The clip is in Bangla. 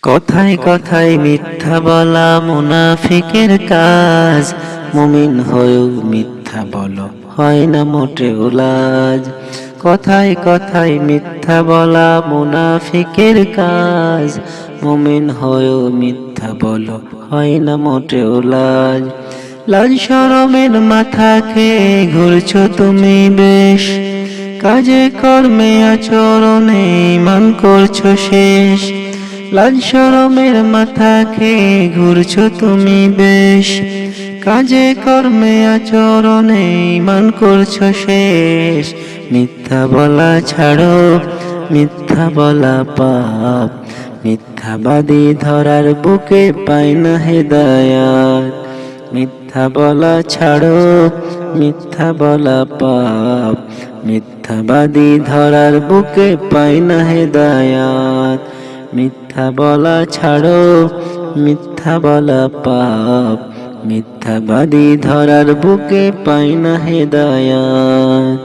কথায় কথায় মিথ্যা বলা মুনাফিকের কাজ। মুমিন হয়েও মিথ্যা বলো, হয় না মোটেও লাজ। কথায় কথায় মিথ্যা বলা মুনাফিকের কাজ। মুমিন হয়েও মিথ্যা বলো, হয় না মোটেও লাজ। লাজ শরমের মাথা খেয়ে ঘুরছো তুমি বেশ, কাজে কর্মে আচরণে ঈমান করছো শেষ। লাজ শরমের মাথা খেয়ে ঘুরছো তুমি বেশ, কাজে কর্মে আচরণে ঈমান করছো শেষ। মিথ্যা বলা ছাড়ো, মিথ্যা বলা পাপ। মিথ্যাবাদী ধরার বুকে পায় না হেদায়াত। মিথ্যা বলা ছাড়ো, মিথ্যা বলা পাপ। মিথ্যাবাদী ধরার বুকে পায় না হেদায়াত। মিথ্যা বলা ছাড়ো, মিথ্যা বলা পাপ। মিথ্যাবাদী ধরার বুকে পায় না হেদায়াত।